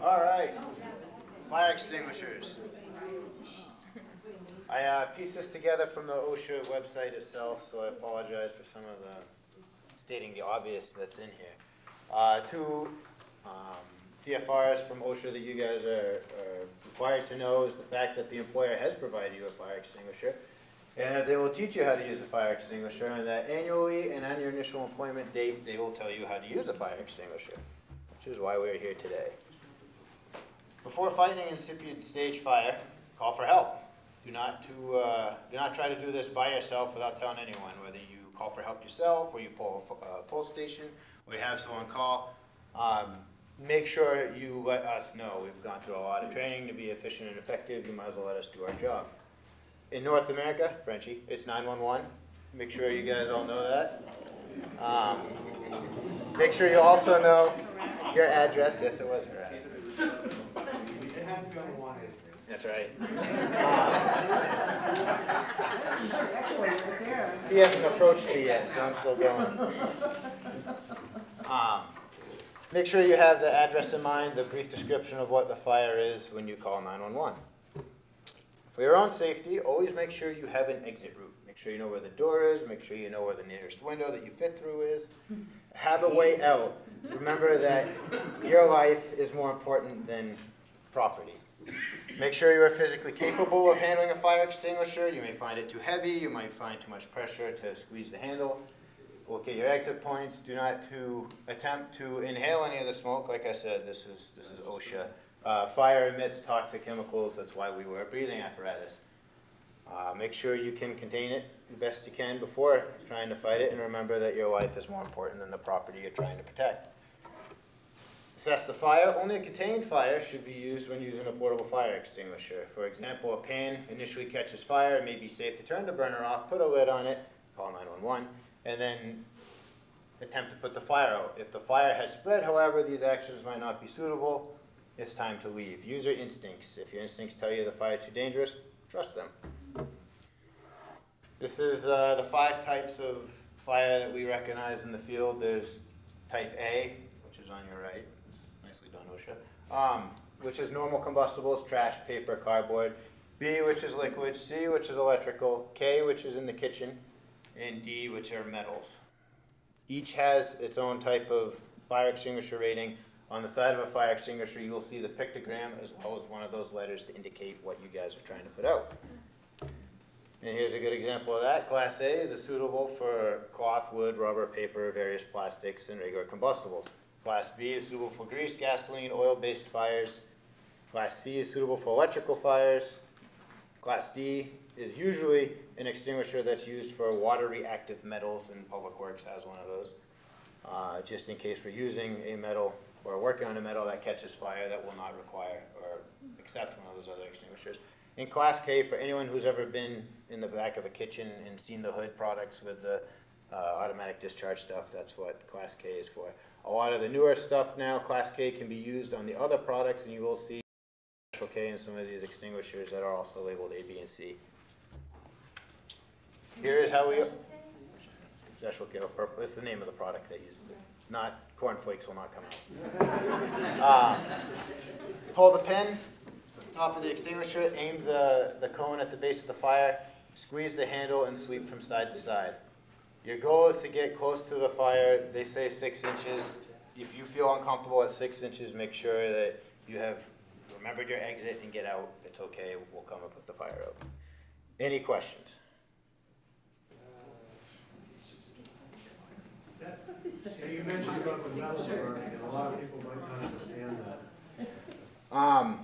All right, fire extinguishers. I pieced this together from the OSHA website itself, so I apologize for some of the stating the obvious that's in here. Two CFRs from OSHA that you guys are required to know is the fact that the employer has provided you a fire extinguisher, and that they will teach you how to use a fire extinguisher, and that annually and on your initial employment date, they will tell you how to use a fire extinguisher, which is why we're here today. Before fighting an incipient stage fire, call for help. Do not try to do this by yourself without telling anyone, whether you call for help yourself, or you pull a pull station, or you have someone call. Make sure you let us know. We've gone through a lot of training to be efficient and effective. You might as well let us do our job. In North America, Frenchie, it's 911. Make sure you guys all know that. Make sure you also know your address. Yes, it was harassment. It has to be on the line. That's right. He hasn't approached me yet, so I'm still going. Make sure you have the address in mind, the brief description of what the fire is when you call 911. For your own safety, always make sure you have an exit route. Make sure you know where the door is. Make sure you know where the nearest window that you fit through is. Have a way out. Remember that your life is more important than property. Make sure you are physically capable of handling a fire extinguisher. You may find it too heavy. You might find too much pressure to squeeze the handle. Look at your exit points. Do not attempt to inhale any of the smoke. Like I said, this is OSHA. Fire emits toxic chemicals. That's why we wear breathing apparatus. Make sure you can contain it the best you can before trying to fight it, and remember that your life is more important than the property you're trying to protect. Assess the fire. Only a contained fire should be used when using a portable fire extinguisher. For example, a pan initially catches fire. It may be safe to turn the burner off, put a lid on it, call 911, and then attempt to put the fire out. If the fire has spread, however, these actions might not be suitable. It's time to leave. Use your instincts. If your instincts tell you the fire is too dangerous, trust them. This is the 5 types of fire that we recognize in the field. There's type A, which is on your right. Nicely done, OSHA. Which is normal combustibles, trash, paper, cardboard. B, which is liquid. C, which is electrical. K, which is in the kitchen. And D, which are metals. Each has its own type of fire extinguisher rating. On the side of a fire extinguisher, you will see the pictogram as well as one of those letters to indicate what you guys are trying to put out. And here's a good example of that. Class A is suitable for cloth, wood, rubber, paper, various plastics, and regular combustibles. Class B is suitable for grease, gasoline, oil-based fires. Class C is suitable for electrical fires. Class D is usually an extinguisher that's used for water-reactive metals, and Public Works has one of those. Just in case we're using a metal or working on a metal that catches fire, that will not require or accept one of those other extinguishers. In Class K, for anyone who's ever been in the back of a kitchen and seen the hood products with the automatic discharge stuff, that's what Class K is for. A lot of the newer stuff now, Class K can be used on the other products, and you will see Special K in some of these extinguishers that are also labeled A, B, and C. Here is how we... Special K, purple. It's the name of the product that uses it. Not cornflakes will not come out. Pull the pin. Top of the extinguisher, aim the cone at the base of the fire, squeeze the handle, and sweep from side to side. Your goal is to get close to the fire. They say 6 inches. If you feel uncomfortable at 6 inches, make sure that you have remembered your exit and get out. It's okay. We'll come and put the fire out. Any questions? Yeah, you mentioned about the metal work, and a lot of people might not understand that.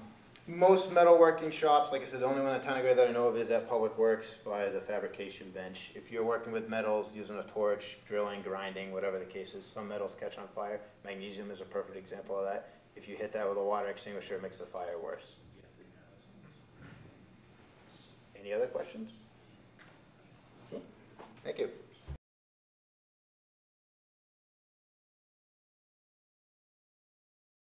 Most metalworking shops, like I said, the only one in Tanagra that I know of is at Public Works by the fabrication bench. If you're working with metals, using a torch, drilling, grinding, whatever the case is, some metals catch on fire. Magnesium is a perfect example of that. If you hit that with a water extinguisher, it makes the fire worse. Any other questions? Thank you.